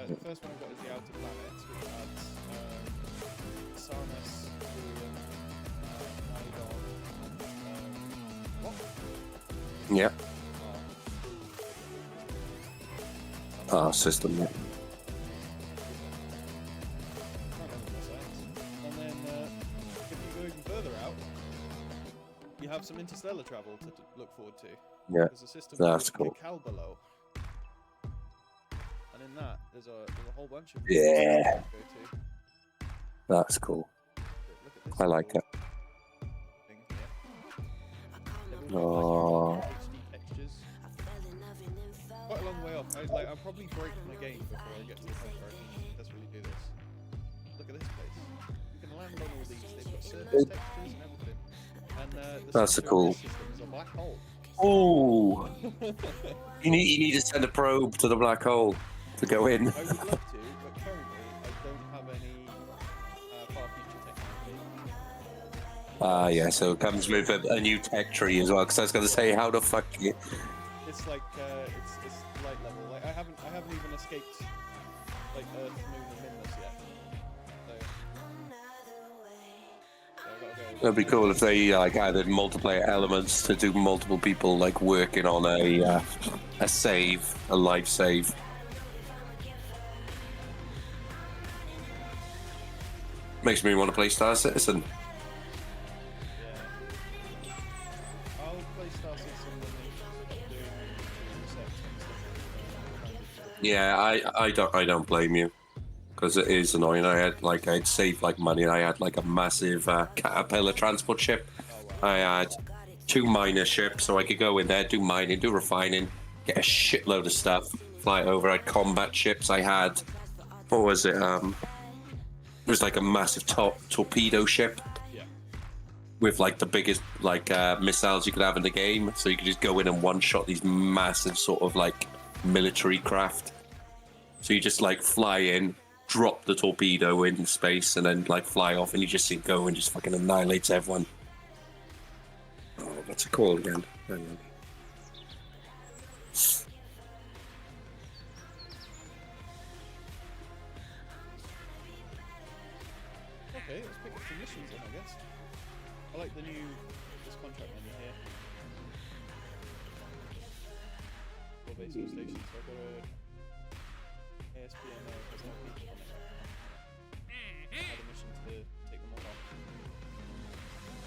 the first one I've got is the Outer Planets, which adds Sarnas, William, Nidon, what? Yeah. Oh. System. Yeah. And then if you go even further out, you have some interstellar travel to look forward to. Yeah. There's a system That's called cool. below. And in that, there's a whole bunch of Yeah. to go to. That's cool. Look at this I like it. thing here. They've all got Oh. like HD textures. Quite a long way off. I'll probably break my game before I get to the point where I can desperately do this. Look at this place. You can land on all these. They've got surface textures and everything. And the That's center cool. of this system is a black hole. Oh. You need to send a probe to the black hole to go in. I would love to, but currently I don't have any far future technology. Yeah, so it comes with a new tech tree as well, because I was going to say, how the fuck you... It's like, it's light level. Like, I haven't even escaped, like, Earth, Moon, and Minmus yet. So I gotta go. It'd be cool if they added multiplayer elements to do multiple people like working on a life save. Makes me want to play Star Citizen. Yeah. I'll play Star Citizen when they stop doing resets and stuff. Yeah, I don't blame you, because it is annoying. I'd saved money, and I had a massive Caterpillar transport ship. I had 2 miner ships, so I could go in there, do mining, do refining, get a shitload of stuff, fly it over. I had combat ships. I had, what was it? It was like a massive torpedo ship. Yeah. With the biggest missiles you could have in the game, so you could just go in and one-shot these massive sort of military craft. So you just fly in, drop the torpedo in space, and then fly off, and you just see it go and just fucking annihilates everyone. Oh, what's it called again? Hang on. Okay, let's pick up some missions then, I guess. I like this contract menu here. For base on station, so I've got a KSP ammo because I have people coming. I had a mission to take them all off.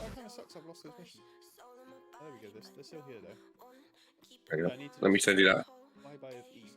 Oh, it kind of sucks I've lost those missions. There we go, they're still here though. There you go. I need to Let me send you that. bye-bye of E.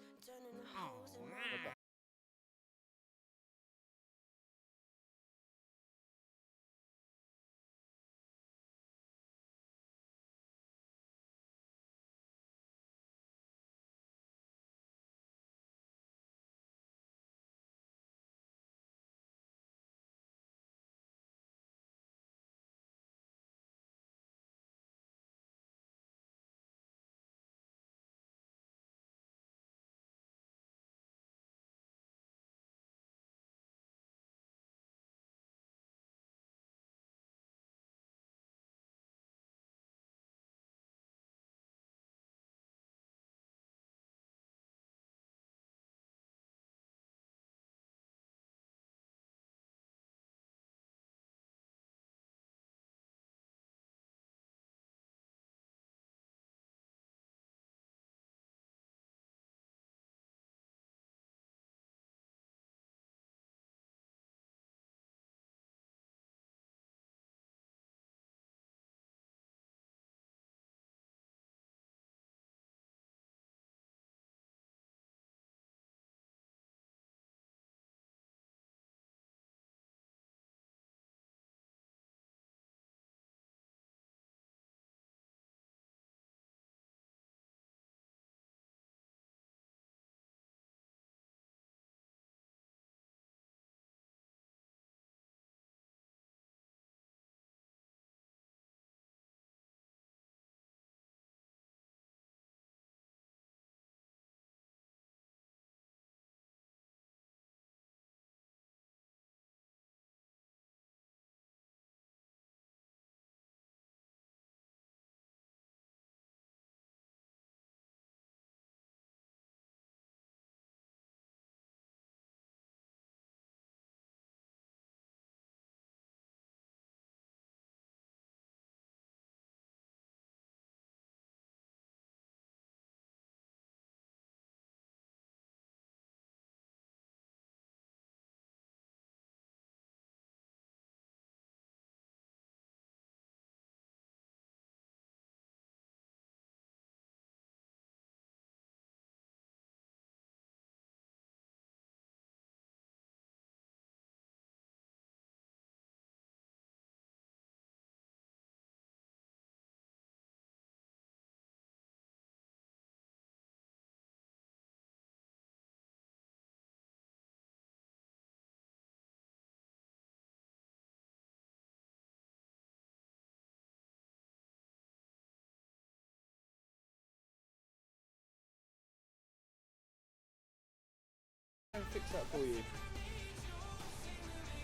fix that for you.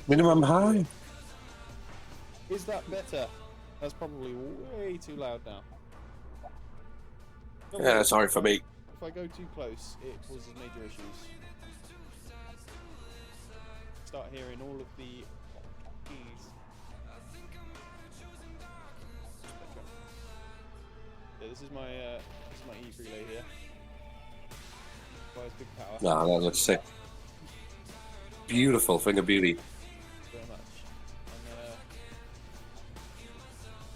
Minimum high. Is that better? That's probably way too loud now. Don't Yeah, worry, sorry for me. If I go too close, it causes major issues. Start hearing all of the keys. Yeah, this is my E relay here. Requires big power. Nah, that looks sick. Beautiful thing of beauty. Very much. And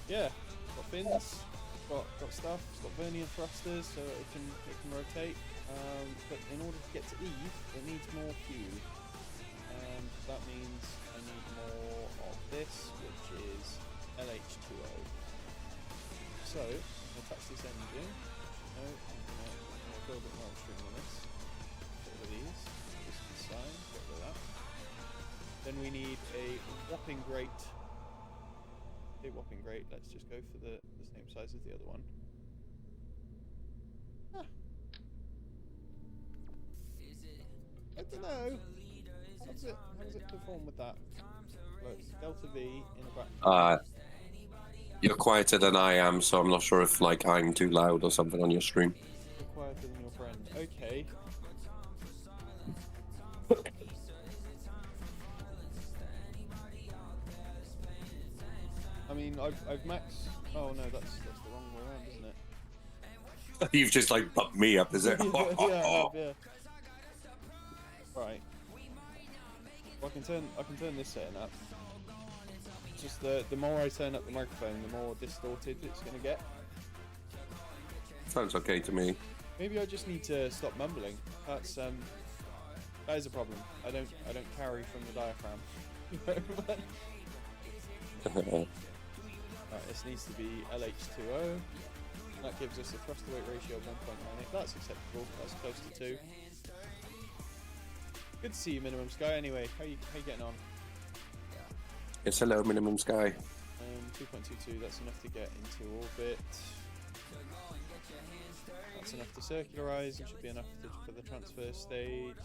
yeah, got fins, got stuff, it's got vernier thrusters so it can rotate. But in order to get to Eve, it needs more fuel. And that means I need more of this, which is LH2O. So, I'm going to attach this engine. No, I'm going to go a bit more string on this. Get rid of these. This is the sign. Get rid of that. Then we need a whopping grate. Let's just go for the same size as the other one. Ah. I don't know. How does it perform with that? Look, Delta V in the back. You're quieter than I am, so I'm not sure if like I'm too loud or something on your stream. You're quieter than your friend. Okay. I mean, I've maxed. Oh no, that's the wrong way around, isn't it? You've just like bumped me up, is it? yeah. Right. Well, I can turn this setting up. It's just the more I turn up the microphone, the more distorted it's gonna get. Sounds okay to me. Maybe I just need to stop mumbling. That is a problem. I don't carry from the diaphragm. Right, this needs to be LH2O. That gives us a thrust to weight ratio of 1.98. That's acceptable. That's close to 2. Good to see you, Minimum Sky. Anyway, how you getting on? Yes, hello, Minimum Sky. 2.22. That's enough to get into orbit. That's enough to circularize and should be enough for the transfer stage.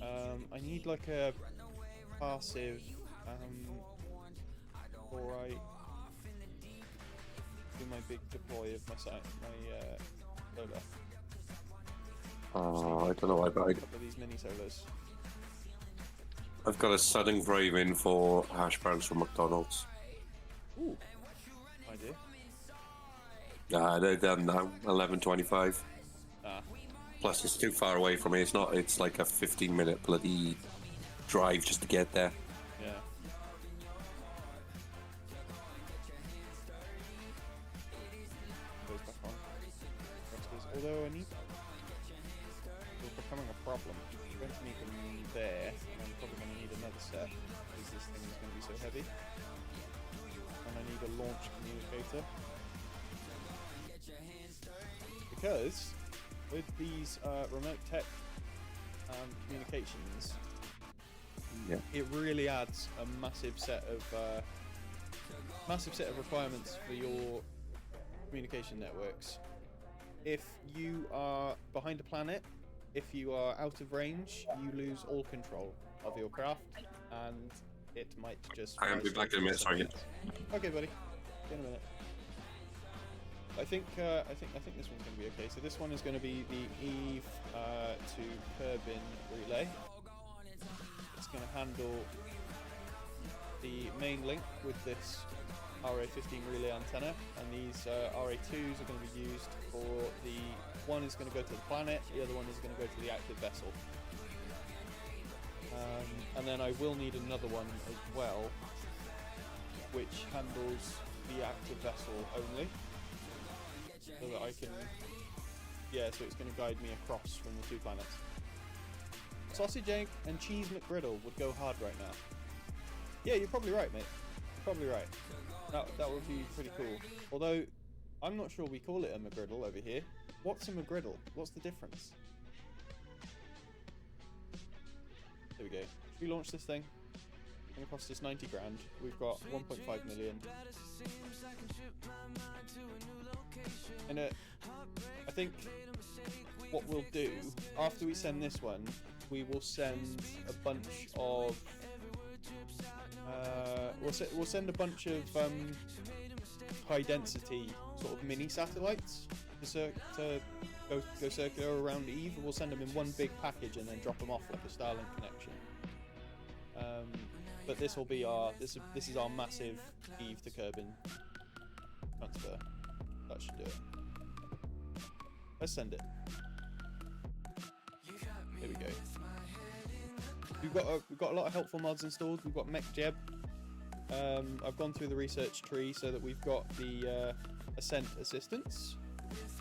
I need like a passive. Alright. Do my big deploy of my solar. Oh, I don't know why, but A couple of these mini solars. I've got a sudden craving for hash browns from McDonald's. Ooh, idea. They're done now. 11:25. Ah. Plus, it's too far away from me. It's not. It's like a 15-minute bloody drive just to get there. Yeah. Goes back on. Although I need. It's becoming a problem. I'm going to need them there, and I'm probably going to need another set because this thing is going to be so heavy. And I need a launch communicator. Because with these remote tech communications, it really adds a massive set of requirements for your communication networks. If you are behind a planet, if you are out of range, you lose all control of your craft, and it might just. I'll be back in a minute. Sorry. Okay, buddy. See you in a minute. I think this one's going to be okay. So this one is going to be the Eve to Kerbin relay. It's going to handle the main link with this RA15 relay antenna, and these RA2s are going to be used for the one is going to go to the planet, the other one is going to go to the active vessel. And then I will need another one as well, which handles the active vessel only. So that I can, so it's going to guide me across from the two planets. Sausage egg and cheese McGriddle would go hard right now. Yeah, you're probably right, mate. You're probably right. That would be pretty cool. Although, I'm not sure we call it a McGriddle over here. What's a McGriddle? What's the difference? There we go. Should we launch this thing? It's going to cost us 90 grand. We've got 1.5 million. And I think what we'll do after we send this one, we will send a bunch of we'll send a bunch of high density sort of mini satellites to go circular around Eve. We'll send them in one big package and then drop them off like a Starlink connection. But this will be this is our massive Eve to Kerbin transfer. That should do it. Let's send it. Here we go. We've got a lot of helpful mods installed. We've got MechJeb. I've gone through the research tree so that we've got the Ascent assistance,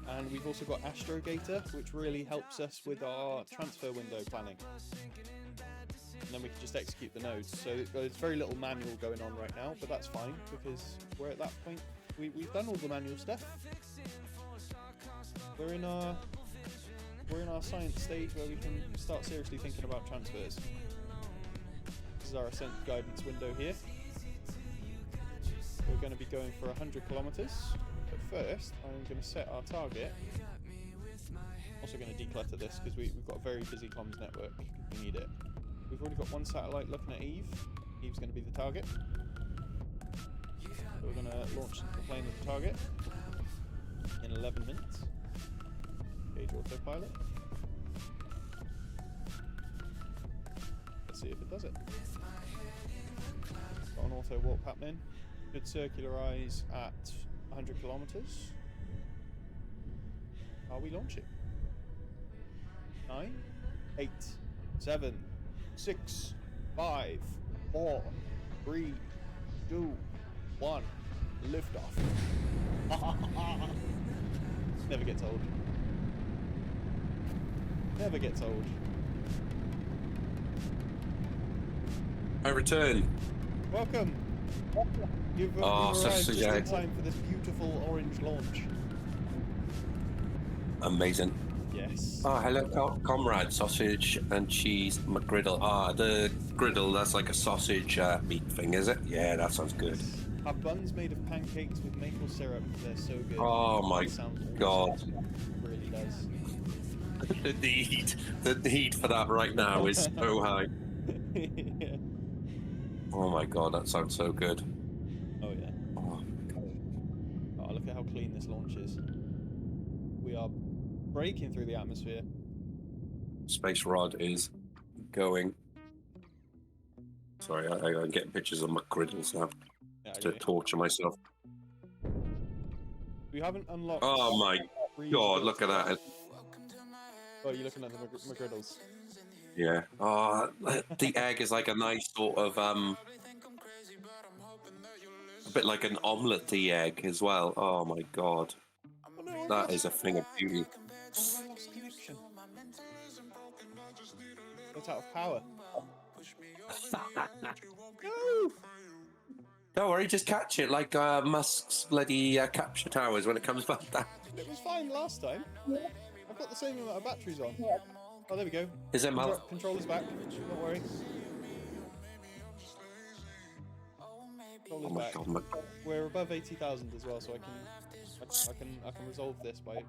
and we've also got Astrogator, which really helps us with our transfer window planning. And then we can just execute the nodes. So there's very little manual going on right now, but that's fine because we're at that point. We've done all the manual stuff. We're in our science stage where we can start seriously thinking about transfers. This is our Ascent guidance window here. We're going to be going for 100 kilometers. But first, I'm going to set our target. Also going to declutter this because we've got a very busy comms network. We need it. We've already got one satellite looking at Eve. Eve's going to be the target. So we're going to launch into the plane of the target in 11 minutes. Engage autopilot. Let's see if it does it. Got an auto warp happening. Should circularize at 100 kilometers. Are we launching? 9, 8, 7, 6, 5, 4, 3, 2, 1. Liftoff. Never gets old. Never gets old. I return. Welcome. You've arrived just in time for this beautiful orange launch. Amazing. Yes. Oh, hello, comrade. Sausage and cheese McGriddle. Ah, the griddle, that's like a sausage meat thing, is it? Yeah, that sounds good. Our buns made of pancakes with maple syrup. They're so good. Oh my god. Awesome. It really does. The need for that right now is so high. Yeah. Oh my god, that sounds so good. Oh yeah. Oh, Oh, look at how clean this launch is. We are breaking through the atmosphere. Space Rod is going. Sorry, I'm getting pictures of McGriddles now to torture myself. We haven't unlocked. Oh my god, look at that. Oh, you're looking at the McGriddles. Yeah. Oh, the egg is like a nice sort of a bit like an omelette-y egg as well. Oh my god. Oh, no, That is a thing of beauty. Oh, I lost connection. It's out of power. No! Don't worry, just catch it like Musk's bloody capture towers when it comes back down. It was fine last time. I've got the same amount of batteries on. Oh, there we go. Is it Controller's back. Don't worry. Controller's back. God, We're above 80,000 as well, so I can resolve this by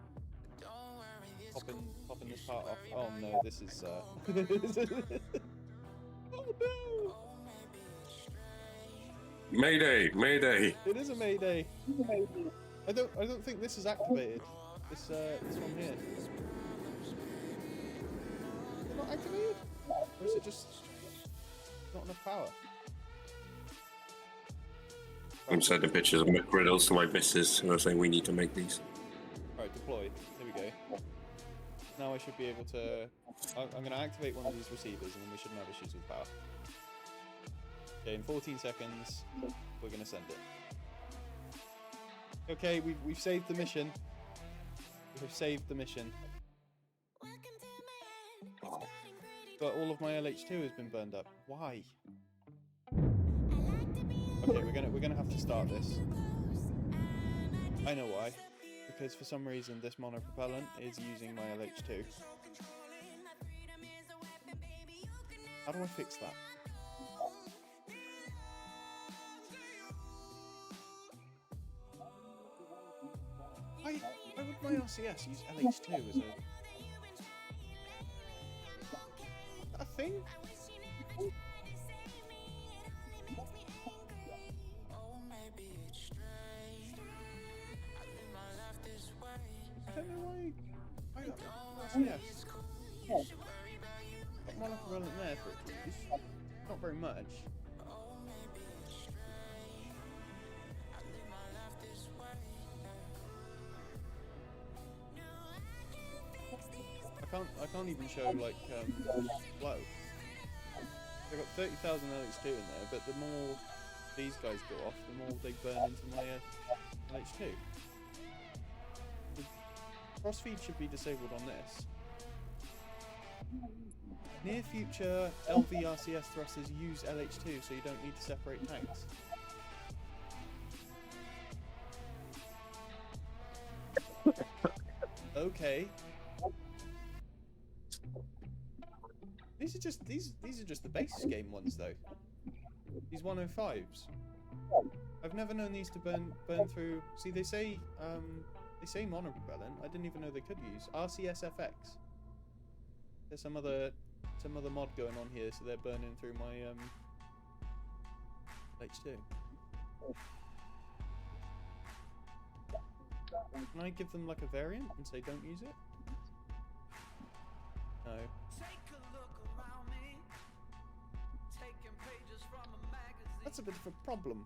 popping this part off. Oh no, this is oh no! Mayday! Mayday! It is a mayday. I don't think this is activated. This one here. Is it not activated? Or is it just not enough power? I'm sending pictures of McGriddles to my missus who are saying we need to make these. Alright, deploy. There we go. Now I should be able to... I'm going to activate one of these receivers and then we shouldn't have issues with power. Okay, in 14 seconds, we're going to send it. Okay, we've saved the mission. We've saved the mission. Oh. But all of my LH2 has been burned up. Why? Okay, we're gonna have to start this. I know why. Because for some reason this monopropellant is using my LH2. How do I fix that? Why would my RCS use LH2 as a thing? I don't know why. Yes. Got more like a relevant there for it to use. Not very much. I can't even show like flow. I've got 30,000 LH2 in there, but the more these guys go off, the more they burn into my LH2. The crossfeed should be disabled on this. Near future LV RCS thrusters use LH2, so you don't need to separate tanks. Okay. These are just the base game ones though. These 105s. I've never known these to burn through. See, they say monopropellant. I didn't even know they could use RCSFX. There's some other mod going on here, so they're burning through my H2. Can I give them like a variant and say don't use it? No. That's a bit of a problem.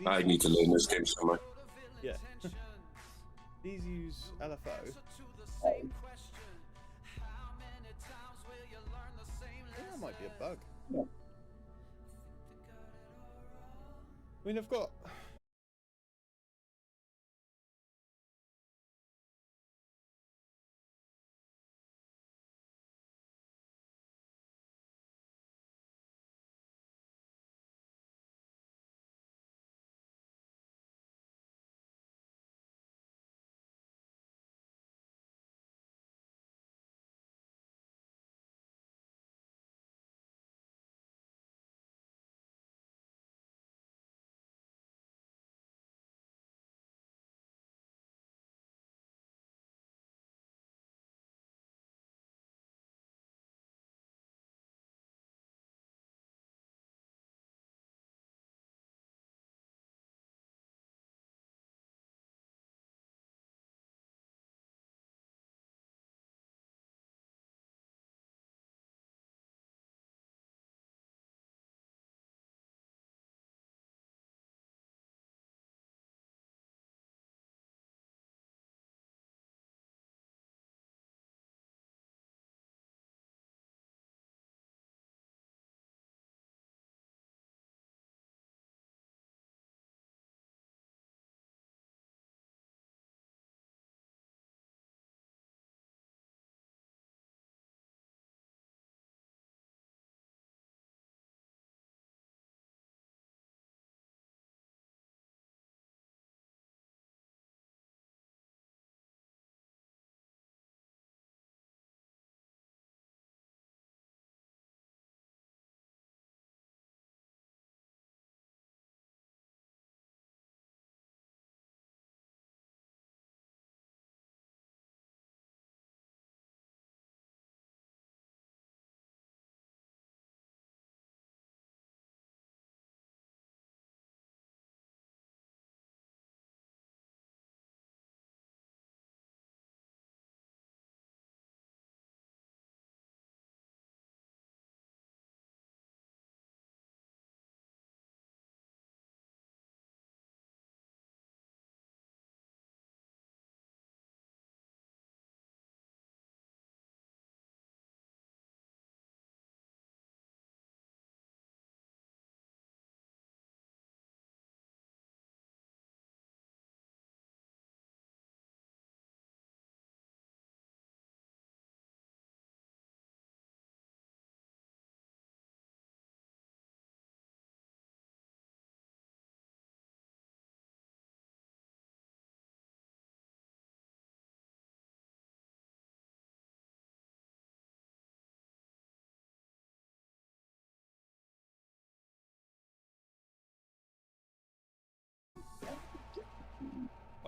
I need to learn this game somewhere. Yeah. These use LFO. That might be a bug. I mean, I've got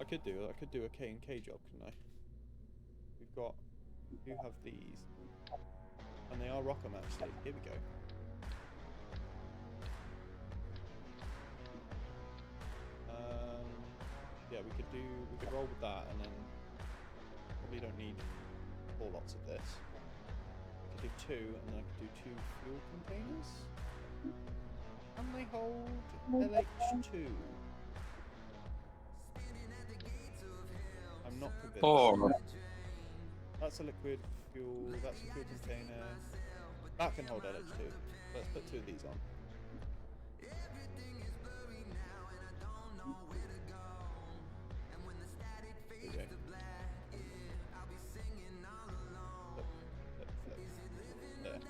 could do a K and K job, couldn't I? We do have these. And they are Rockham actually. Here we go. Yeah, we could roll with that, and then probably don't need 4 lots of this. I could do 2, and then I could do 2 fuel containers. Can they hold LH2? I'm not convinced. 4. That's a liquid fuel, that's a fuel container. That can hold LH2. Let's put 2 of these on. There we go. Flip. There. Flip.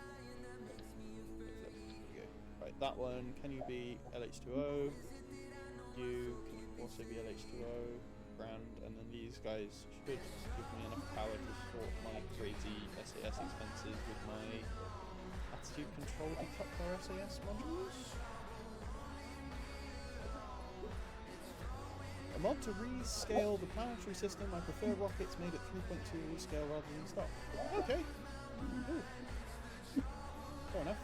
There we go. Right, that one, can you be LH2O? You can also be LH2O. Grand, and then these guys should give me enough power to sort my crazy SAS expenses with my attitude control decoupler SAS modules. A mod to rescale the planetary system. I prefer rockets made at 3.2 scale rather than stock. Okay. Ooh. Fair enough.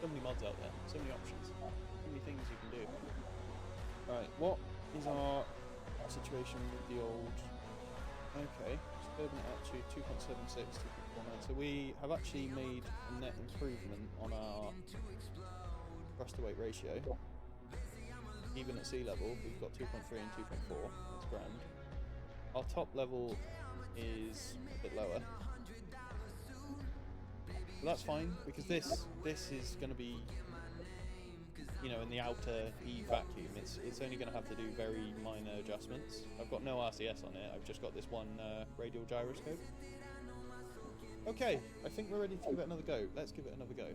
So many mods out there, so many options, so many things you can do. Right, what is our situation with the old... Okay, suburban altitude 2.76, 2.49. So we have actually made a net improvement on our thrust to weight ratio. Even at sea level, we've got 2.3 and 2.4. That's grand. Our top level is a bit lower. But that's fine, because this is going to be, you know, in the outer E vacuum. It's only going to have to do very minor adjustments. I've got no RCS on it. I've just got this one radial gyroscope. Okay, I think we're ready to give it another go. Let's give it another go.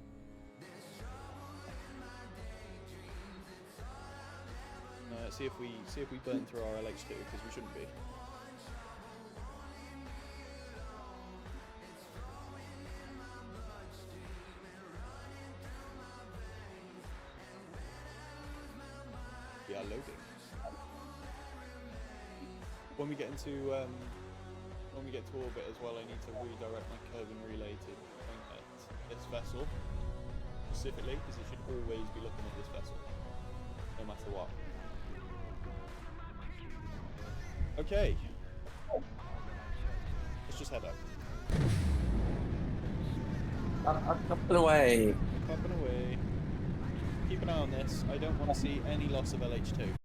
See if we burn through our LH2, because we shouldn't be. We are loading. When we get to orbit as well, I need to redirect my curve and relay to point at this vessel specifically, because it should always be looking at this vessel, no matter what. Okay. Let's just head up. Up and away. Up and away. Keep an eye on this. I don't want to see any loss of LH2.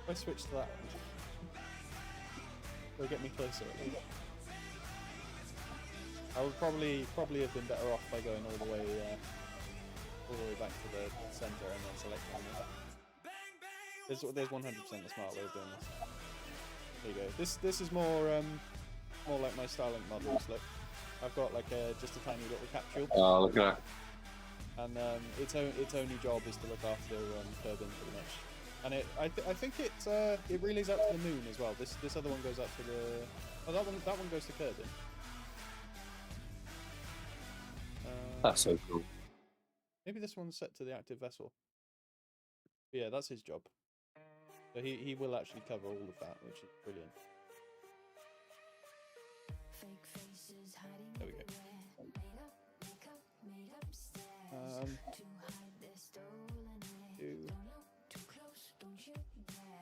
If I switch to that one, it'll get me closer at least. I would probably have been better off by going all the way back to the center and then selecting this. There's 100% the smart way of doing this. There you go. This is more like my Starlink models. Look, I've got like just a tiny little capsule. Oh, look at that. And its only job is to look after Kerbin pretty much. And I think it relays out to the moon as well. This other one goes out to the that one goes to Kerbin. That's so cool. Maybe this one's set to the active vessel. But yeah, that's his job. So he will actually cover all of that, which is brilliant. There we go.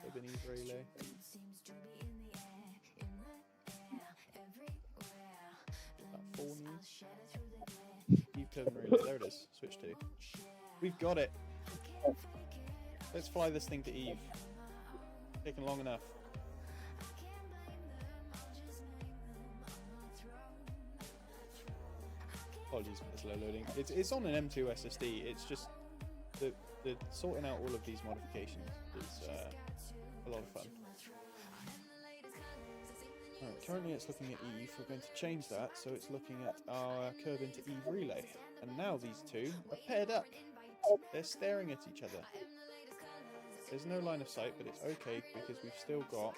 Kerbin Eve relay. That 4 new. Eve Kerbin relay. There it is. Switch to. We've got it. Let's fly this thing to Eve. Taken long enough. Apologies for the slow loading. It's on an M2 SSD. It's just the sorting out all of these modifications is a lot of fun. Right, currently it's looking at Eve. We're going to change that so it's looking at our Kerbin to Eve relay. And now these two are paired up. They're staring at each other. There's no line of sight, but it's okay because we've still got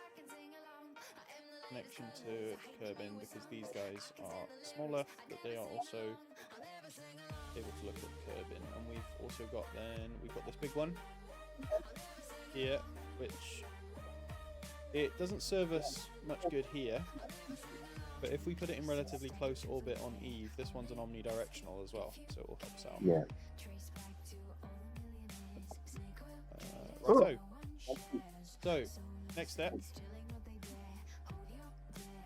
connection to Kerbin because these guys are smaller, but they are also able to look at Kerbin. And we've also got we've got this big one here, which it doesn't serve us much good here. But if we put it in relatively close orbit on Eve, this one's an omnidirectional as well, so it will help us out. Yeah. Righto. So, next step.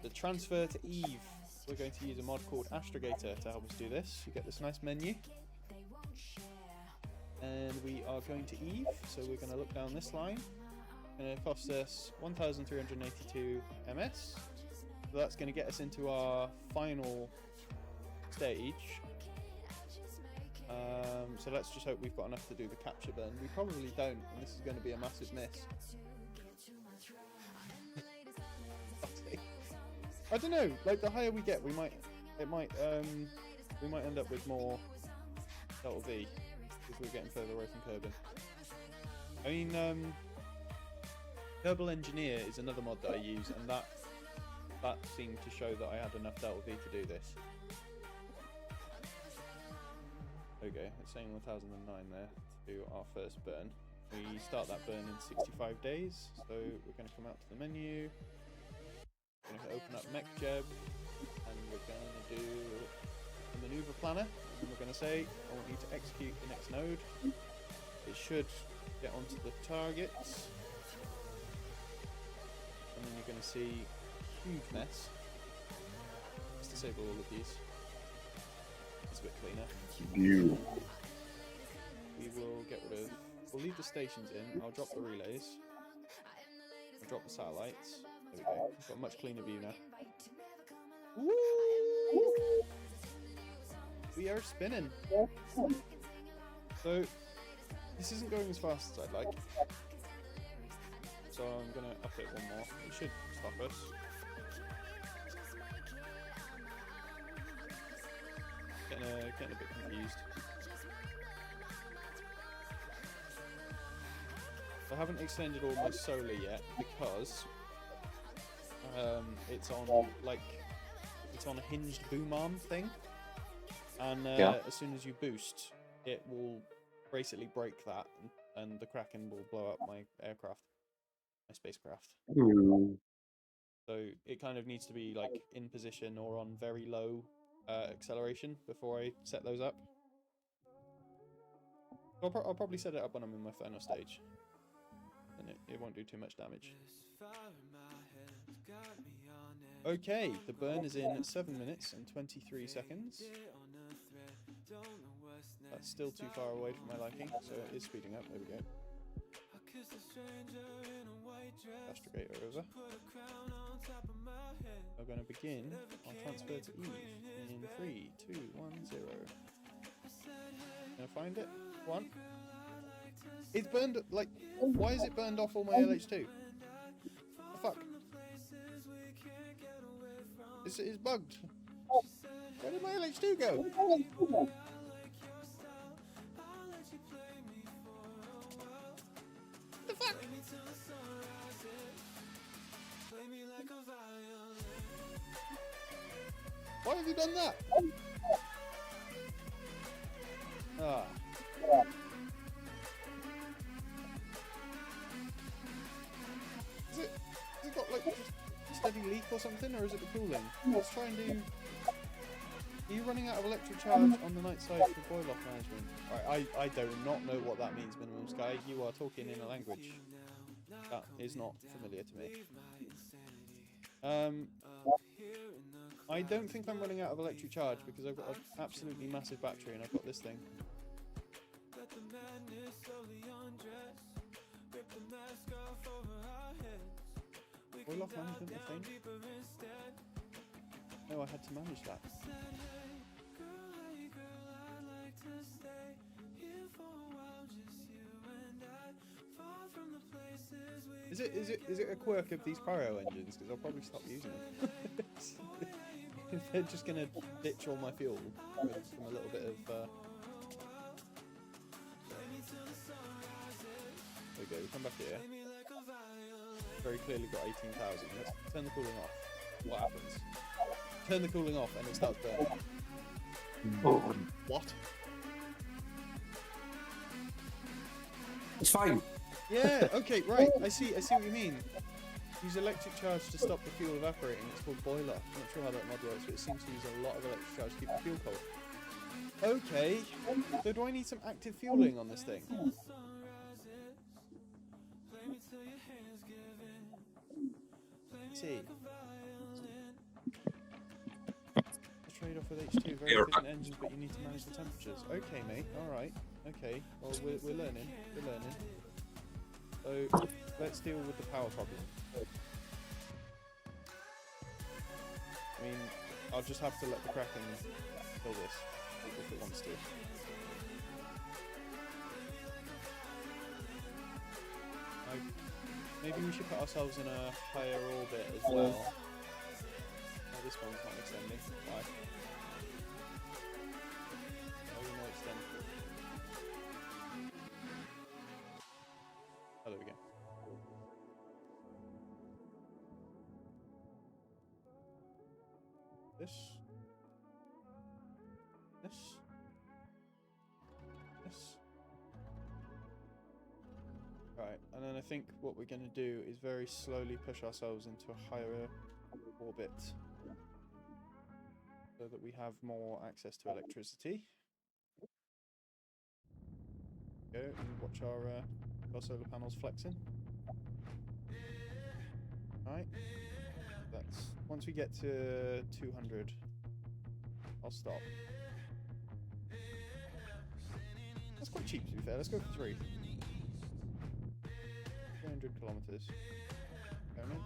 The transfer to Eve. We're going to use a mod called Astrogator to help us do this. You get this nice menu. And we are going to Eve, so we're going to look down this line. And it costs us 1,382 MS. So that's going to get us into our final stage. So let's just hope we've got enough to do the capture burn. We probably don't, and this is going to be a massive miss. I don't know. Like the higher we get, we might end up with more Delta V because we're getting further away from Kerbin. I mean, Kerbal Engineer is another mod that I use, and that seemed to show that I had enough Delta V to do this. Okay, it's saying 1009 there to do our first burn. We start that burn in 65 days, so we're going to come out to the menu, we're going to open up MechJeb, and we're going to do a maneuver planner, and we're going to say, I want you to execute the next node. It should get onto the targets, and then you're going to see a huge mess. Let's disable all of these. It's a bit cleaner. You. We will get rid of. We'll leave the stations in. I'll drop the relays. I'll drop the satellites. There we go. We've got a much cleaner view now. Woo! We are spinning. So this isn't going as fast as I'd like. So I'm gonna up it one more. It should stop us. Getting a bit confused. I haven't extended all my solar yet because it's on a hinged boom arm thing, and as soon as you boost, it will basically break that, and the Kraken will blow up my aircraft, my spacecraft. So it kind of needs to be like in position or on very low acceleration before I set those up. I'll probably set it up when I'm in my final stage, and it won't do too much damage. Okay, the burn is in 7 minutes and 23 seconds. That's still too far away from my liking, so it is speeding up. There we go. Castigator over. We're going to begin our transfer to Eve in 3, 2, 1, 0. Gonna find it. One. It's burned, like, why is it burned off all my LH2? The fuck? It's bugged. Where did my LH2 go? The fuck? Why have you done that? Ah. Has it got like just a steady leak or something, or is it the cooling? Let's try and do. Are you running out of electric charge on the night side for boil off management? Alright, I do not know what that means, Minimum Sky. You are talking in a language that is not familiar to me. I don't think I'm running out of electric charge because I've got an absolutely massive battery and I've got this thing. Boil off management, I think. No, I had to manage that. Is it a quirk of these cryo engines? Because I'll probably stop using them. They're just gonna ditch all my fuel from a little bit of. There we go. We come back here. Very clearly got 18,000. Let's turn the cooling off. What happens? Turn the cooling off and it starts burning. What? It's fine. Yeah, okay, right. I see what you mean. Use electric charge to stop the fuel evaporating. It's called boiler. I'm not sure how that mod works, but it seems to use a lot of electric charge to keep the fuel cold. Okay. So do I need some active fueling on this thing? Let's see. Trade off with H2, very efficient engines, but you need to manage the temperatures. Okay, mate. All right. Okay. Well, we're learning. We're learning. So let's deal with the power problem. I mean, I'll just have to let the Kraken kill this if it wants to. Maybe we should put ourselves in a higher orbit as well. Oh, this one's not extending. Why? Oh, no, extend. Oh, there we go. This. Right, and then I think what we're going to do is very slowly push ourselves into a higher orbit so that we have more access to electricity. Go and watch our solar panels flexing. Right, that's once we get to 200, I'll stop. That's quite cheap, to be fair. Let's go for 300 kilometers. Going in.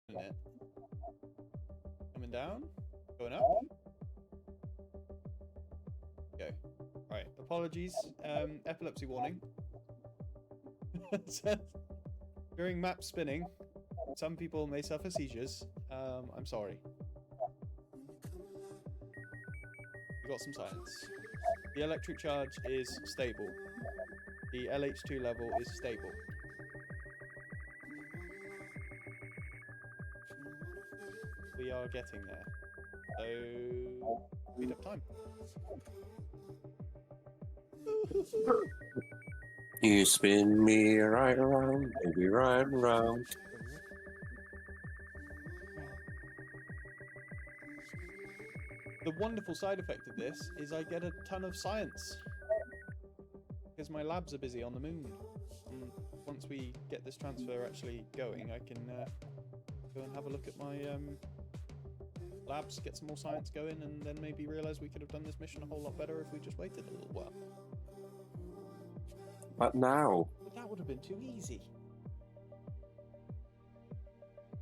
Isn't it? Coming down? Going up? Go. Right, apologies. Epilepsy warning. During map spinning, some people may suffer seizures. I'm sorry. We got some science. The electric charge is stable. The LH2 level is stable. We are getting there. So, speed up time. You spin me right around, baby, right around. The wonderful side effect of this is I get a ton of science. Because my labs are busy on the moon. And once we get this transfer actually going, I can go and have a look at my labs, get some more science going, and then maybe realise we could have done this mission a whole lot better if we just waited a little while. But now... But that would have been too easy.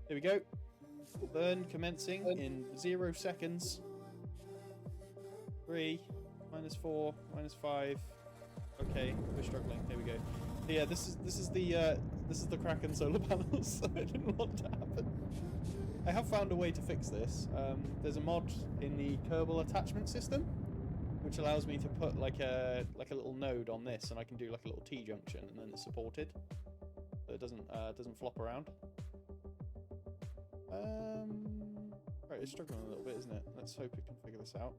Here we go. Burn commencing in 0 seconds. 3, -4, -5. Okay, we're struggling. Here we go. Yeah, this is the Kraken solar panels. So I didn't want to happen. I have found a way to fix this. There's a mod in the Kerbal attachment system, which allows me to put like a little node on this, and I can do like a little T-junction, and then it's supported, so it doesn't flop around. Right, it's struggling a little bit, isn't it? Let's hope it can figure this out.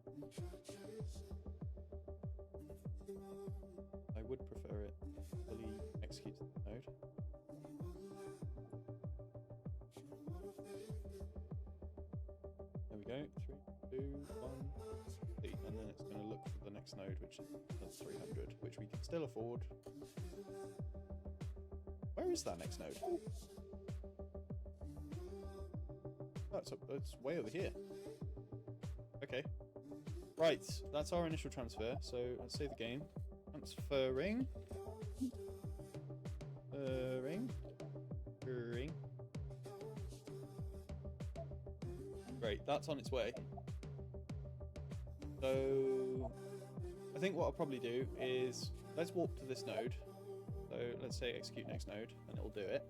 I would prefer it fully executed the node. There we go. 3, 2, 1, complete. And then it's going to look for the next node, which is 300, which we can still afford. Where is that next node? Oh, it's way over here. Okay. Right, that's our initial transfer. So let's save the game. Transferring. Ring. Great, that's on its way. So I think what I'll probably do is let's warp to this node. So let's say execute next node, and it'll do it.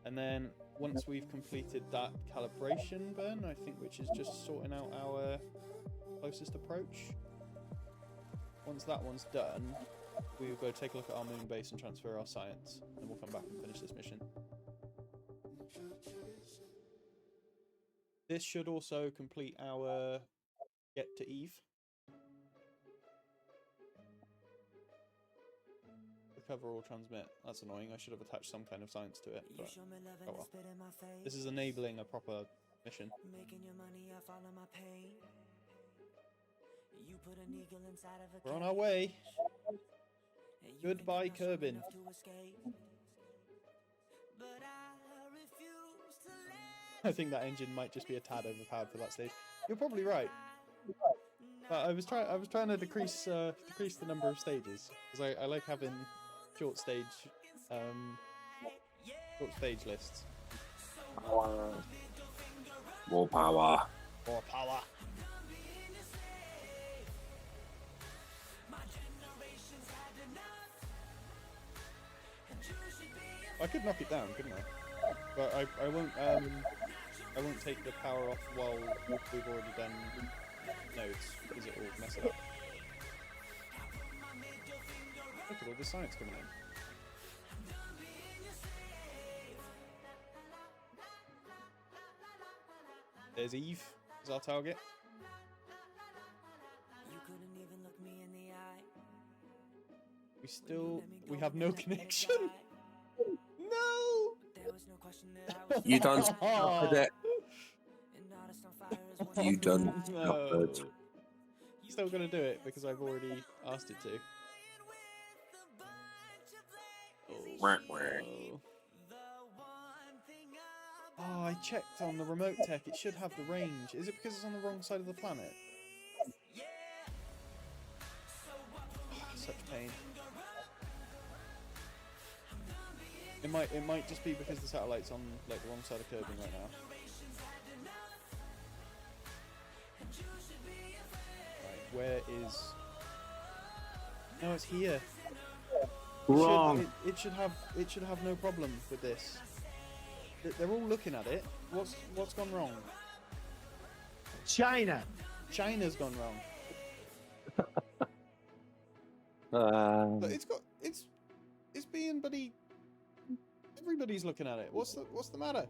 And then once we've completed that calibration burn, I think, which is just sorting out our closest approach. Once that one's done, we will go take a look at our moon base and transfer our science, and we'll come back and finish this mission. This should also complete our get to Eve. Recover or transmit. That's annoying. I should have attached some kind of science to it, but oh well. This is enabling a proper mission. We're on our way. Goodbye, Kerbin. I think that engine might just be a tad overpowered for that stage. You're probably right. But I was trying to decrease the number of stages, because I like having short stage lists. More power. More power. I could knock it down, couldn't I? But I won't take the power off while we've already done nodes, because it will mess it up. Look at all the science coming in. There's Eve as our target. We have no connection. No! You done stupid it. You done stupid. Still gonna do it because I've already asked it to. Oh, I checked on the remote tech. It should have the range. Is it because it's on the wrong side of the planet? Oh, such pain. It might just be because the satellite's on like the wrong side of curbing right now. Right, where is? No, it's here. Wrong. It should have no problem with this. They're all looking at it. What's gone wrong? China. China's gone wrong. But it's being bloody. Everybody's looking at it. What's the matter?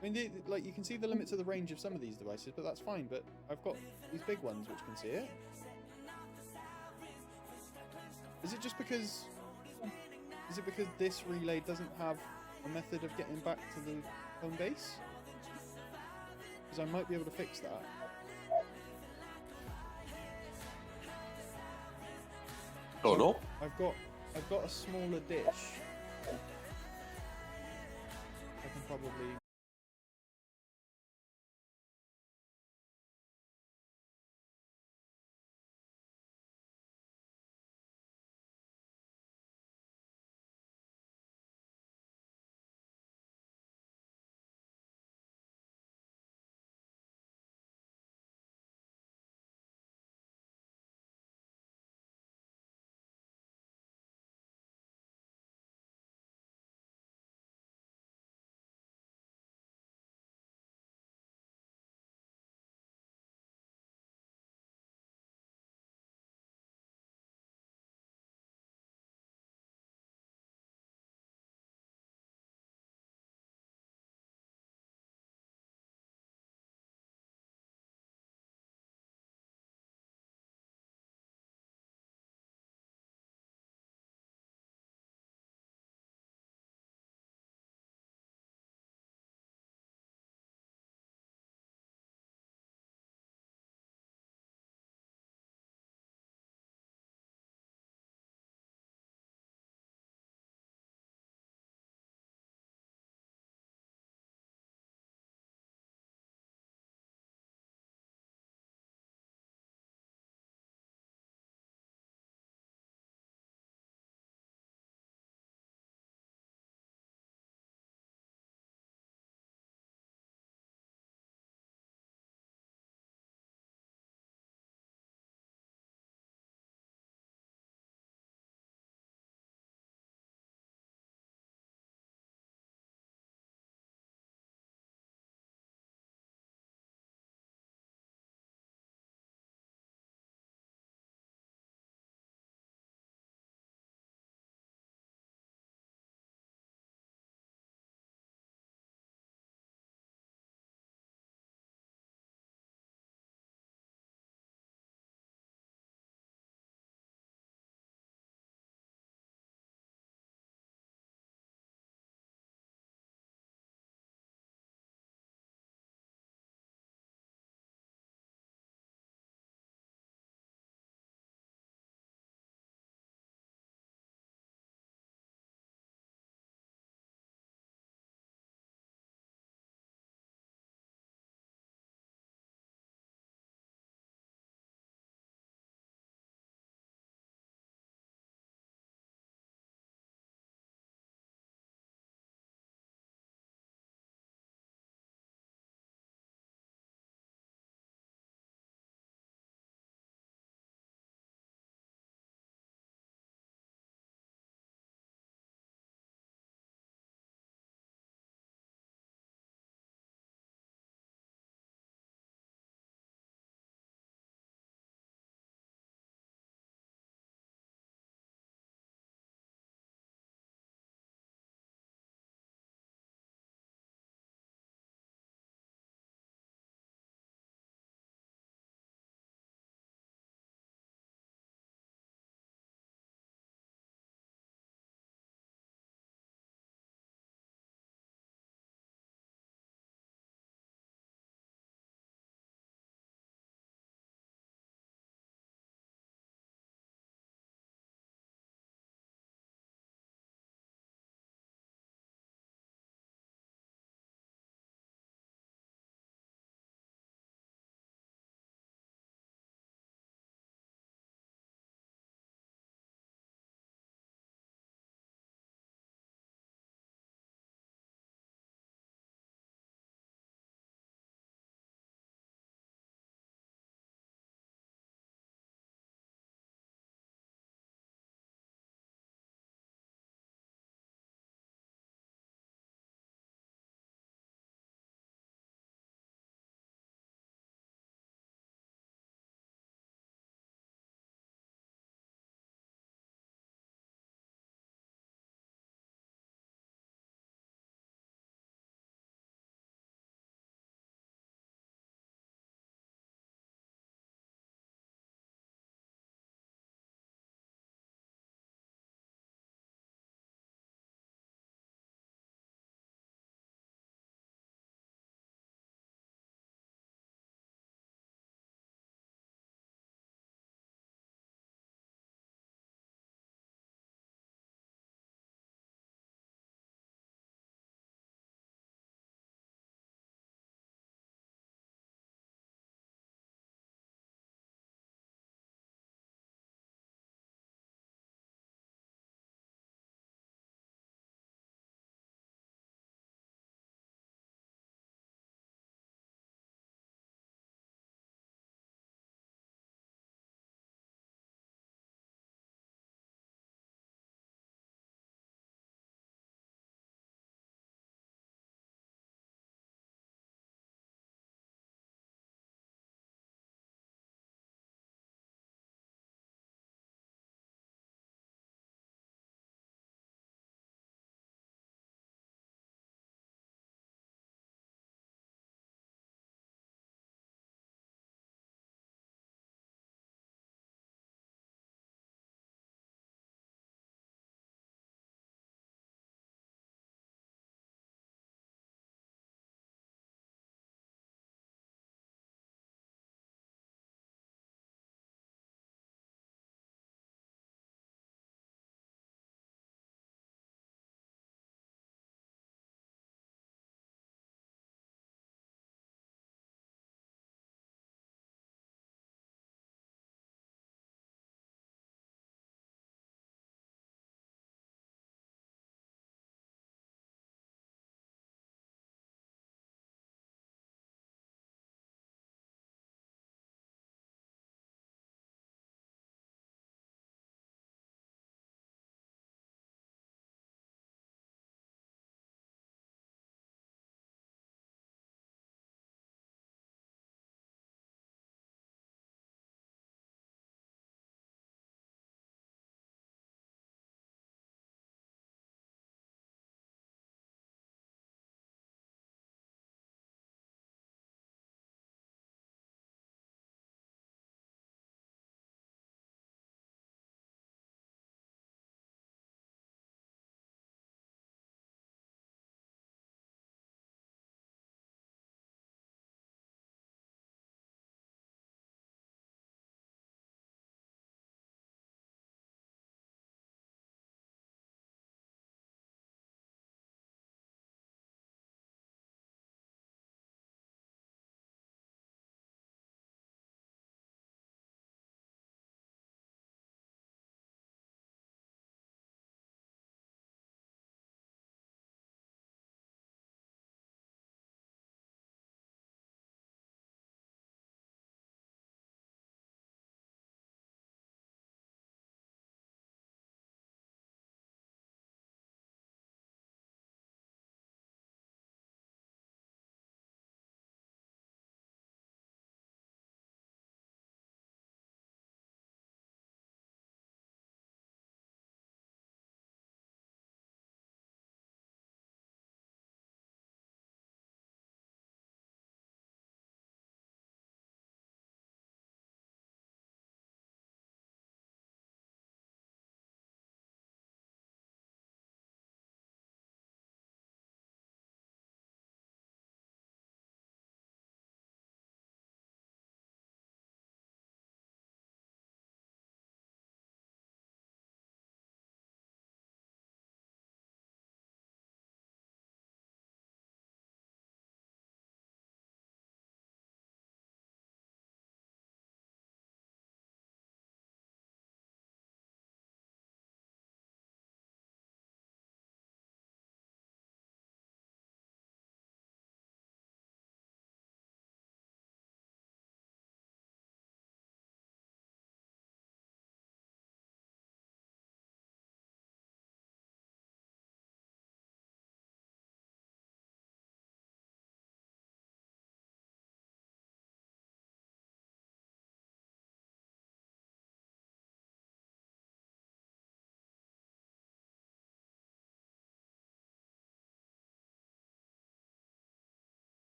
I mean, like you can see the limits of the range of some of these devices, but that's fine. But I've got these big ones which can see it. Is it just because? Is it because this relay doesn't have a method of getting back to the home base? Because I might be able to fix that. Oh no. I've got a smaller dish. I can probably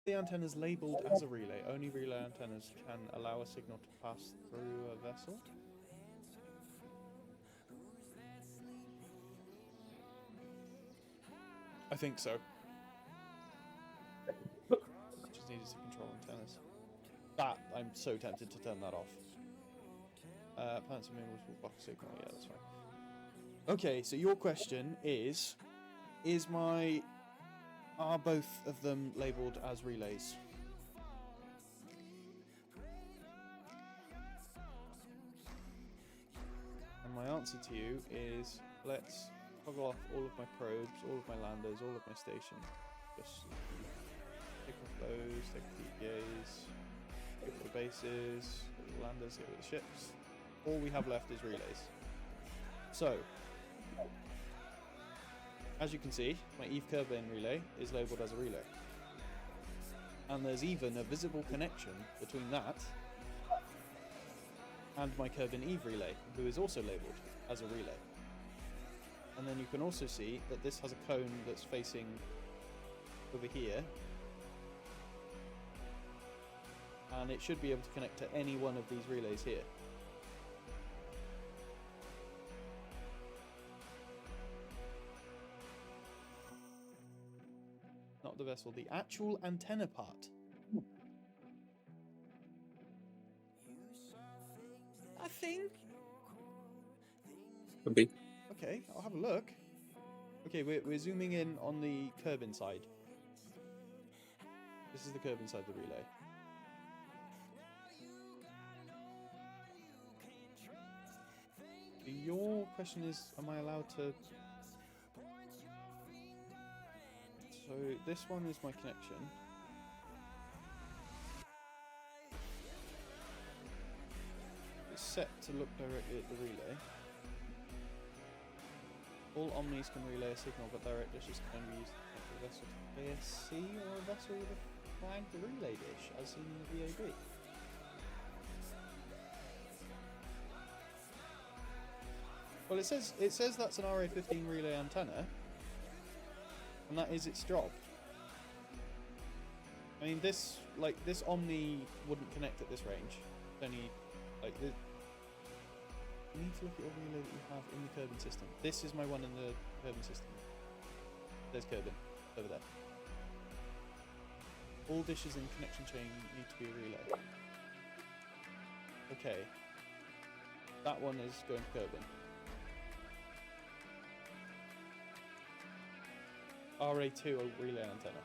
The antenna is labelled as a relay. Only relay antennas can allow a signal to pass through a vessel. I think so. Just needed to control antennas. That, I'm so tempted to turn that off. Plants and minerals will block signal. Yeah, that's fine. Okay, so your question is are both of them labelled as relays? And my answer to you is, let's toggle off all of my probes, all of my landers, all of my stations. Just take off those, take off the EPAs, get rid of the bases, get rid of the landers, get rid of the ships. All we have left is relays. So, as you can see, my Eve Kerbin relay is labelled as a relay. And there's even a visible connection between that and my Kerbin Eve relay, who is also labelled as a relay. And then you can also see that this has a cone that's facing over here. And it should be able to connect to any one of these relays here. Not the vessel, the actual antenna part. I think. Could be. Okay, I'll have a look. Okay, we're zooming in on the Kerbin side. This is the Kerbin side of the relay. Your question is, am I allowed to... So this one is my connection. It's set to look directly at the relay. All omnis can relay a signal, but direct dishes can only be used to connect a vessel to KSC or a vessel with a flagged relay dish, as seen in the VAB. Well, it says that's an RA15 relay antenna, and that is its job. I mean, this Omni wouldn't connect at this range. It's only like this. You need to look at your relay that you have in the Kerbin system. This is my one in the Kerbin system. There's Kerbin over there. All dishes in connection chain need to be a relay. Okay. That one is going to Kerbin. RA2 a relay antenna.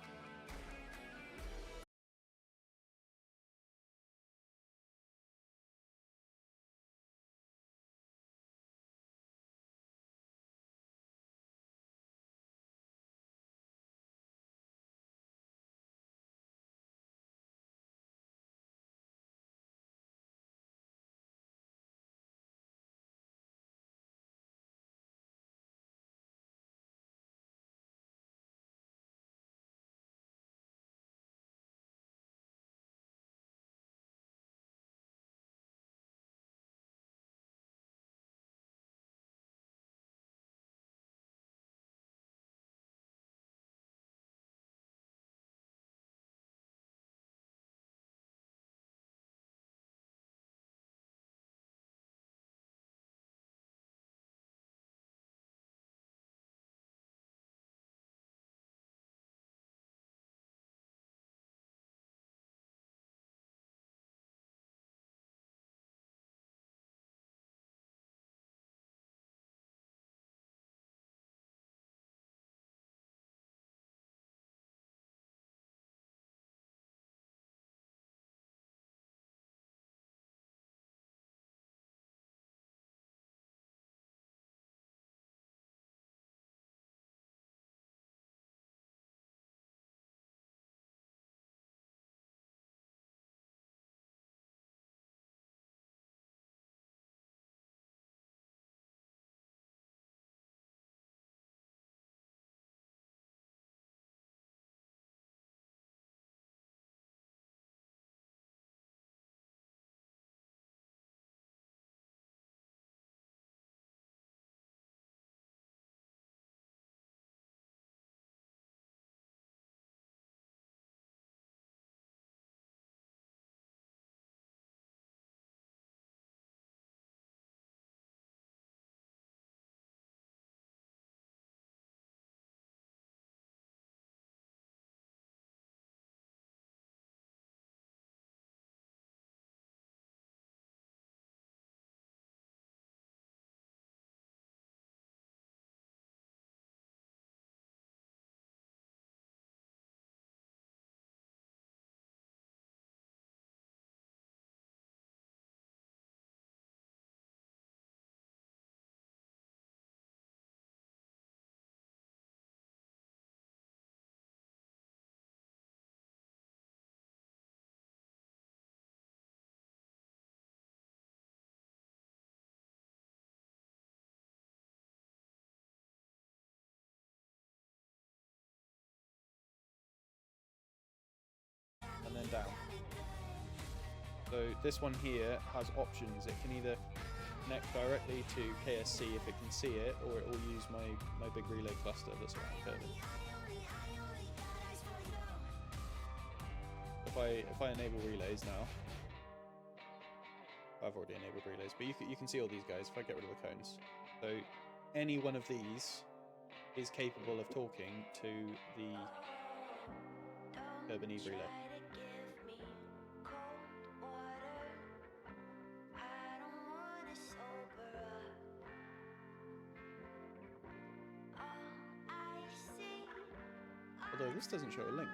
So this one here has options. It can either connect directly to KSC if it can see it, or it will use my big relay cluster that's around Kirby. If I enable relays now, I've already enabled relays, but you can see all these guys if I get rid of the cones. So any one of these is capable of talking to the Urban Eve relay. Although this doesn't show a link.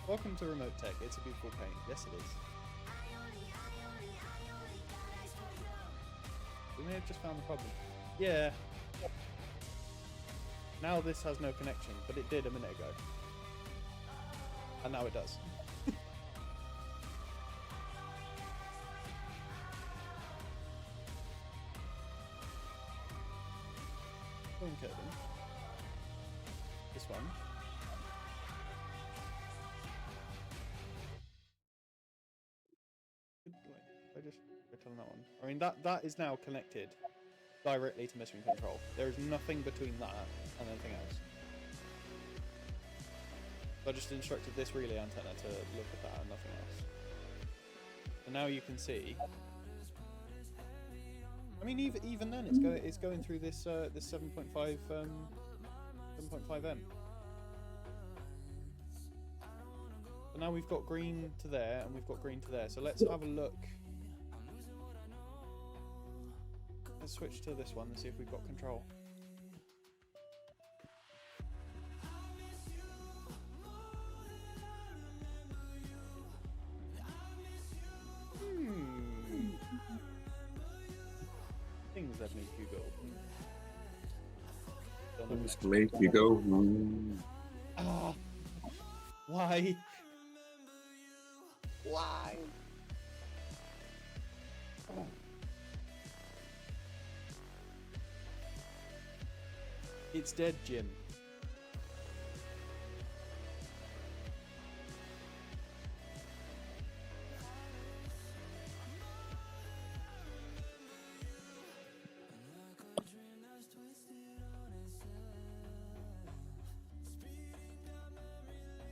Welcome to Remote Tech. It's a beautiful paint. Yes, it is. We may have just found the problem. Yeah. Now this has no connection, but it did a minute ago. And now it does. Phone curtain. This one. I just clicked on that one. I mean, that is now connected directly to mission control. There is nothing between that and anything else. So I just instructed this relay antenna to look at that and nothing else. And now you can see. I mean, even then, it's going through this 7.5 7.5M. But now we've got green to there and we've got green to there. So let's have a look. Let's switch to this one and see if we've got control. Things that make you go. Things make you go. Ah, why? Why? Oh. It's dead, Jim.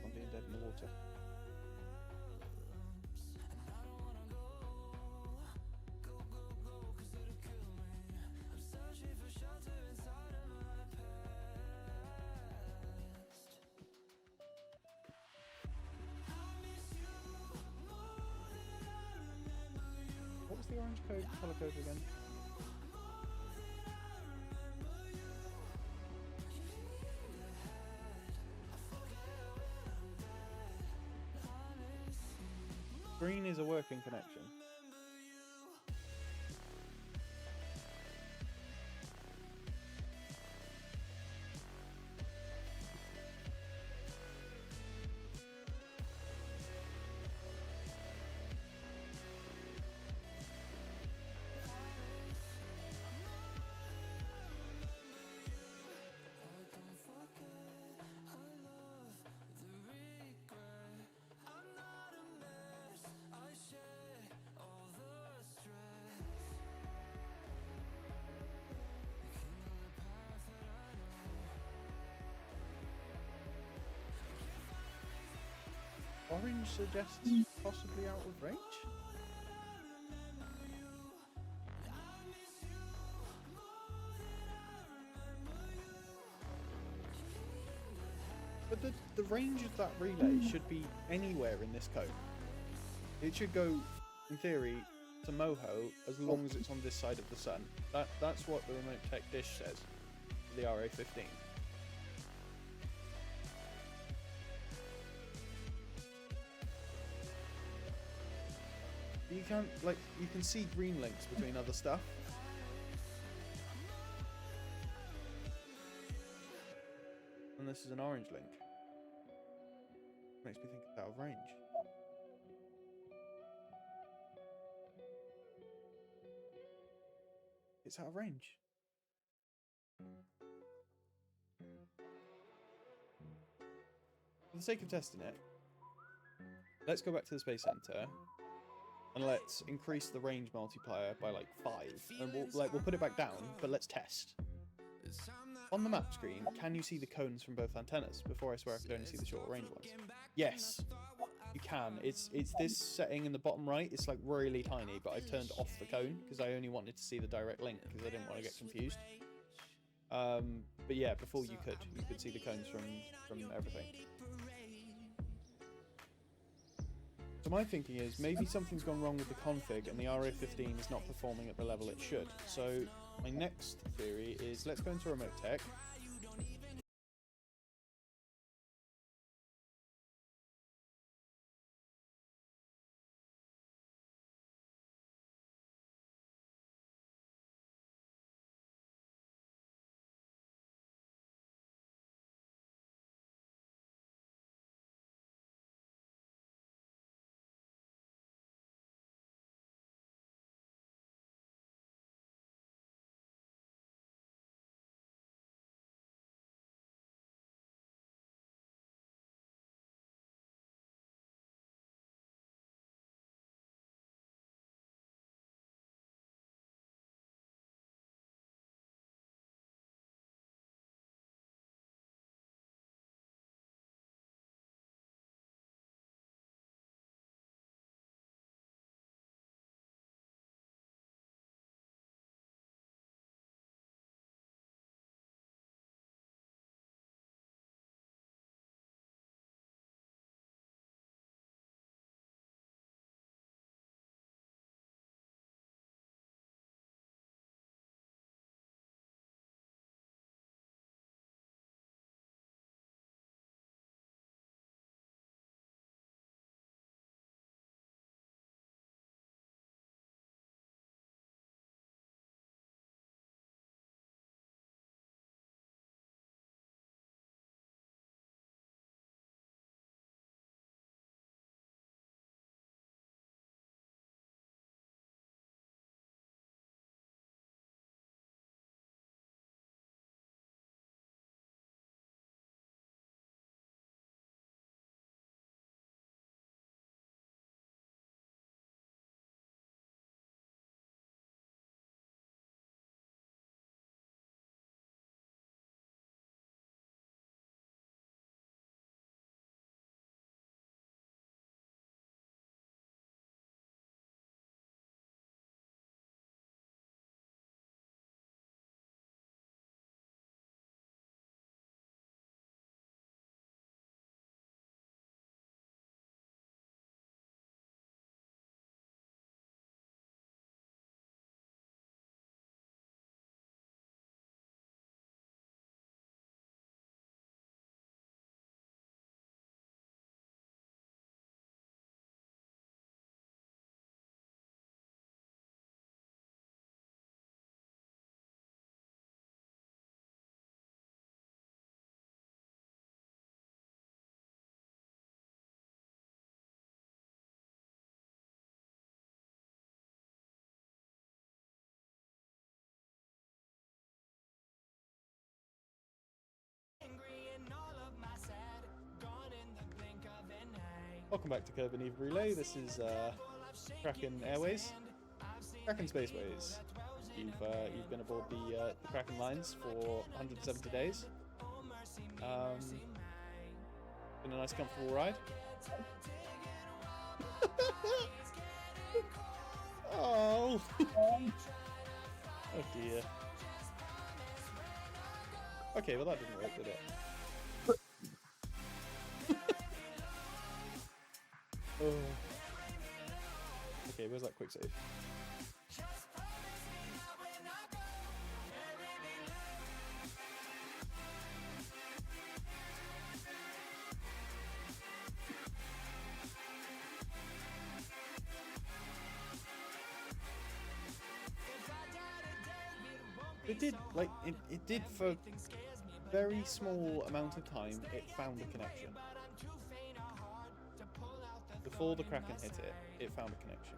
I'm being dead in the water. What was the orange colour code again? Green is a working connection. Orange suggests possibly out of range? But the range of that relay should be anywhere in this code. It should go, in theory, to Moho as long as it's on this side of the sun. That's what the Remote Tech dish says, the RA15. You can't, like, you can see green links between other stuff. And this is an orange link. Makes me think it's out of range. It's out of range. For the sake of testing it, let's go back to the Space Center and let's increase the range multiplier by like 5, and we'll put it back down, but let's test. On the map screen, can you see the cones from both antennas? Before I swear I could only see the shorter range ones. Yes, you can. It's this setting in the bottom right. It's like really tiny, but I turned off the cone because I only wanted to see the direct link because I didn't want to get confused. But yeah, before you could see the cones from everything. So my thinking is maybe something's gone wrong with the config and the RA15 is not performing at the level it should. So my next theory is let's go into remote tech. Welcome back to Curb and Eve Relay. This is Kraken Airways, Kraken Spaceways. You've been aboard the Kraken lines for 170 days. Been a nice, comfortable ride. Oh, oh dear. Okay, well that didn't work, did it? Oh. Okay, where's that quick save? It did, like, it did for a very small amount of time, it found a connection. before the Kraken hit it, it found a connection.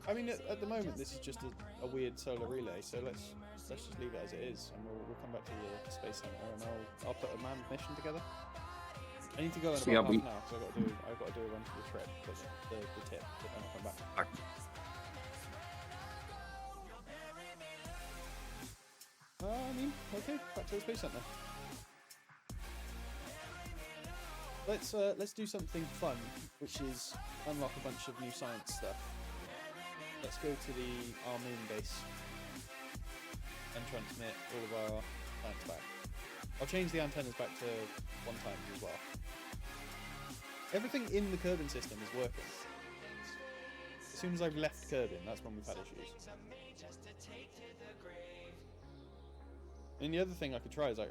I mean, at the moment, this is just a weird solar relay, so let's just leave it as it is, and we'll come back to the space center, and I'll put a manned mission together. I need to go in about half an hour because I've got to do a run for the trip, but the tip, but then I'll come back. I mean, okay, back to the space center. Let's do something fun, which is unlock a bunch of new science stuff. Let's go to our moon base and transmit all of our science back. I'll change the antennas back to 1 times as well. Everything in the Kerbin system is working. As soon as I've left Kerbin, that's when we've had issues. And the other thing I could try is I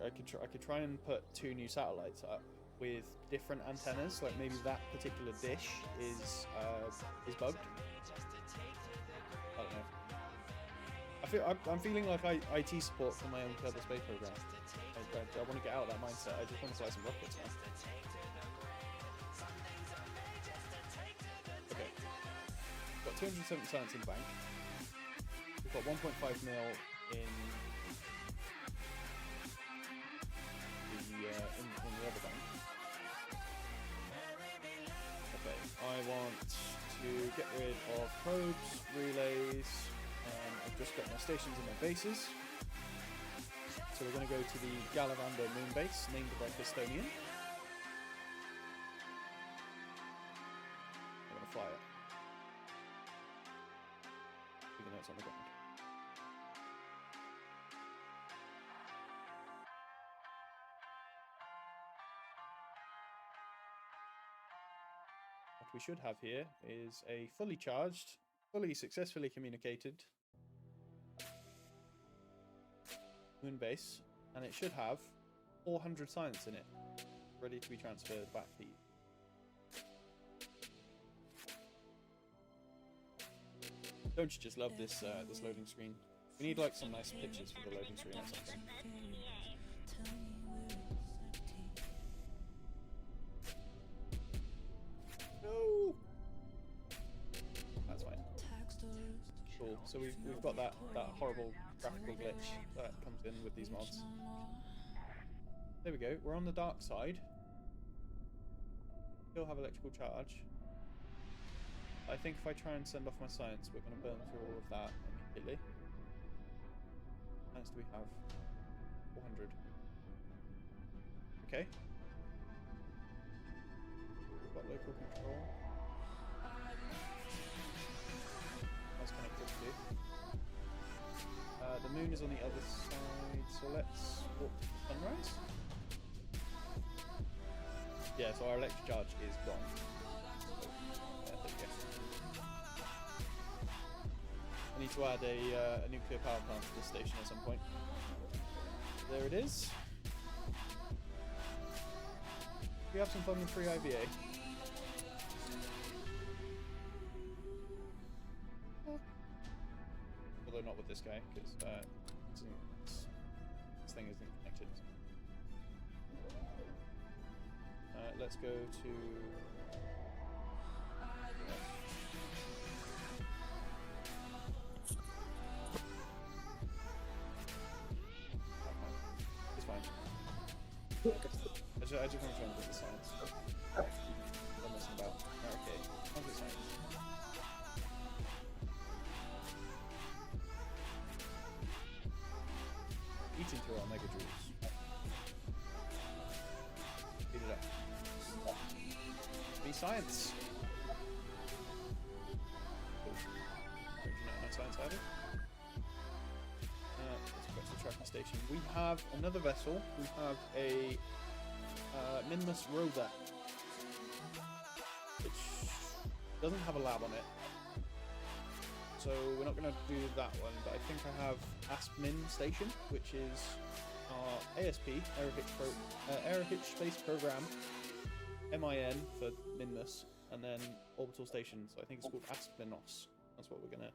could try and put 2 new satellites up with different antennas. Like maybe that particular dish is bugged. I don't know. I'm feeling like IT support for my own Kerbal Space program. I want to get out of that mindset. I just want to fly some rockets now. Okay. Got 270 science in the bank. We've got 1.5 mil in the other bank. Okay, I want to get rid of probes, relays. I've just got my stations and my bases. So we're going to go to the Galavando moon base, named by Custodian. I'm going to fly it. Even though it's on the ground. What we should have here is a fully charged, fully successfully communicated moon base, and it should have 400 science in it, ready to be transferred back to you. Don't you just love this this loading screen? We need like some nice pictures for the loading screen or something. No. That's fine. Cool. So we've got that horrible graphical glitch that comes in with these mods. There we go. We're on the dark side. Still have electrical charge. I think if I try and send off my science, we're going to burn through all of that immediately. How much do we have? 400. Okay. We've got local control. That's connectivity. The moon is on the other side, so let's walk to the sunrise. Yeah, so our electric charge is gone. I need to add a nuclear power plant to this station at some point. There it is. We have some fun with free IVA. Although not with this guy, because this thing isn't connected. Let's go to... It's fine. I just want to try and get the science. I'm messing about. Okay, on to the science. Eating through our mega joules. Speed it up. Be science. Cool. No science either. Let's go to the tracking station. We have another vessel. We have a Minmus rover, which doesn't have a lab on it. So we're not going to do that one, but I think I have ASP-MIN station, which is our ASP, Aerohitch Space Program, MIN for Minmus, and then orbital station, so I think it's called ASP-MINOS. That's what we're going to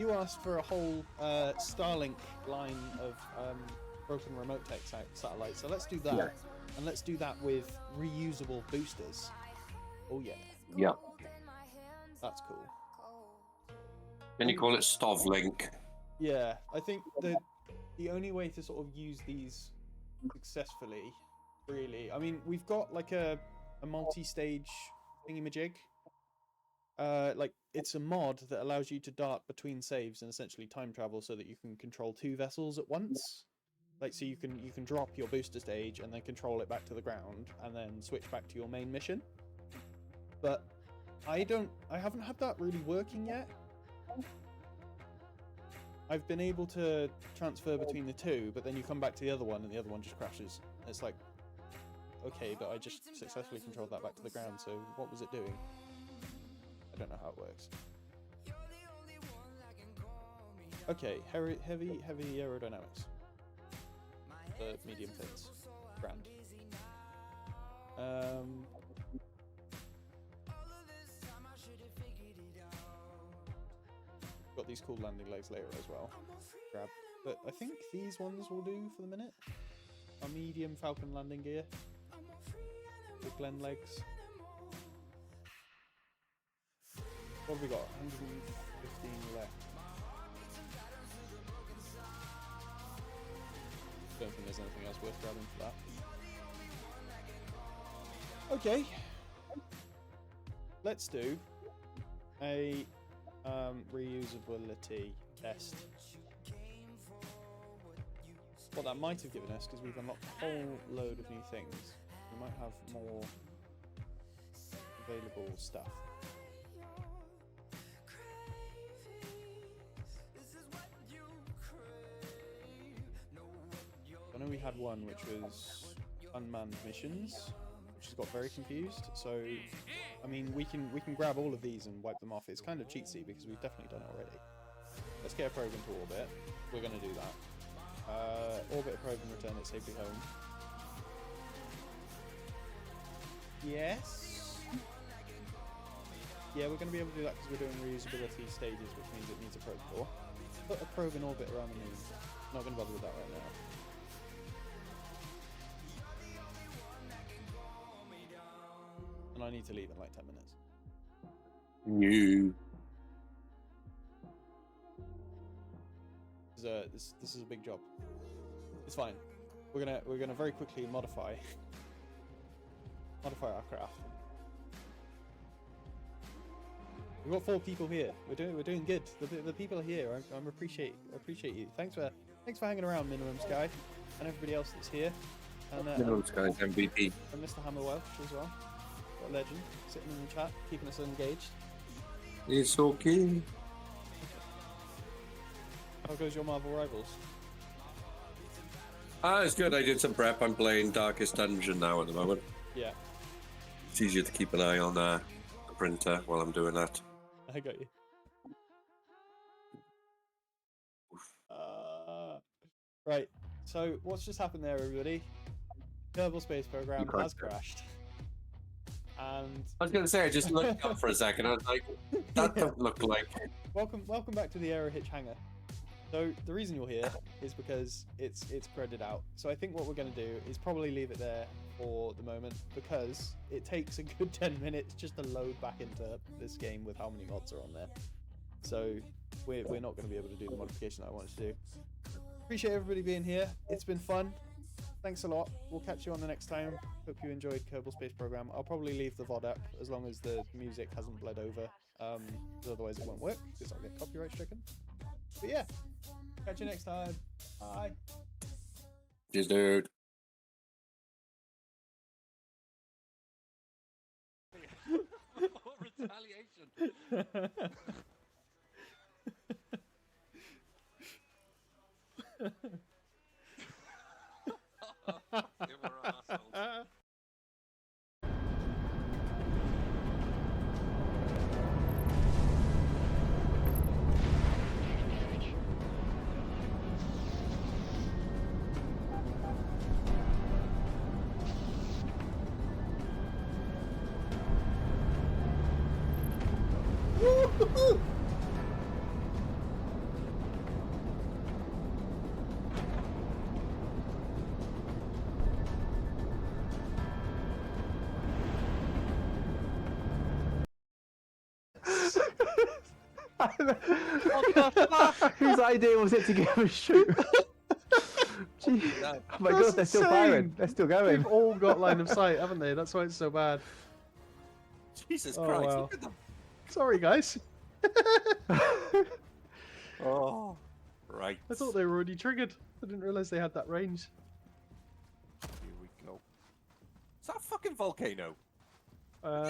You asked for a whole Starlink line of broken remote tech satellites, so let's do that. Yeah. And let's do that with reusable boosters. Oh yeah, Yeah. that's cool. Can you call it Stovlink? Yeah, I think the only way to sort of use these successfully, really, I mean, we've got like a multi-stage thingy-majig. Like it's a mod that allows you to dart between saves and essentially time travel so that you can control 2 vessels at once. Like, so you can drop your booster stage and then control it back to the ground and then switch back to your main mission. But I haven't had that really working yet. I've been able to transfer between the 2, but then you come back to the other one and the other one just crashes. It's like, okay, but I just successfully controlled that back to the ground, so what was it doing? I don't know how it works. Okay, heavy aerodynamics. The medium fins. Grand. Got these cool landing legs later as well. Grab. But I think these ones will do for the minute. A medium Falcon landing gear. With Glen legs. What have we got? 115 left. Don't think there's anything else worth grabbing for that. Okay. Let's do a reusability test. What that might have given us, because we've unlocked a whole load of new things, we might have more available stuff. I know we had one which was unmanned missions, which has got very confused. So, I mean, we can grab all of these and wipe them off. It's kind of cheatsy because we've definitely done it already. Let's get a probe into orbit. We're going to do that. Orbit a probe and return it safely home. Yes. Yeah, we're going to be able to do that because we're doing reusability stages, which means it needs a probe core. Put a probe in orbit around the moon. Not going to bother with that right now. And I need to leave in like 10 minutes. New. This is a big job. It's fine. We're gonna very quickly modify our craft. We've got 4 people here. We're doing good. The people are here. I appreciate you. Thanks for hanging around, Minimum Sky, and everybody else that's here. And Minimum Sky's MVP. And Mr. Hammer Welsh as well. What a legend, sitting in the chat, keeping us engaged. It's okay. How goes your Marvel Rivals? It's good. I did some prep. I'm playing Darkest Dungeon now at the moment. Yeah. It's easier to keep an eye on the printer while I'm doing that. I got you. Right. So what's just happened there, everybody? Kerbal Space Program has crashed. And I was going to say, I just looked up for a second. I was like, that doesn't look like. Welcome back to the Aero Hitch Hangar. So the reason you're here is because it's credited out. So I think what we're going to do is probably leave it there for the moment because it takes a good 10 minutes just to load back into this game with how many mods are on there. So we're not going to be able to do the modification that I wanted to do. Appreciate everybody being here. It's been fun. Thanks a lot. We'll catch you on the next time. Hope you enjoyed Kerbal Space Program. I'll probably leave the VOD up as long as the music hasn't bled over. Because otherwise it won't work because I'll get copyright stricken. But yeah, catch you next time. Bye. Cheers, dude. Retaliation. They were assholes. Whose idea was it to give him a shoot? Gee. No. Oh my That's god, they're still insane. firing. They're still going. They've all got line of sight, haven't they? That's why it's so bad. Jesus Oh, Christ, wow. look at them. Sorry, guys. Oh, right. I thought they were already triggered. I didn't realise they had that range. Here we go. Is that a fucking volcano? Uh,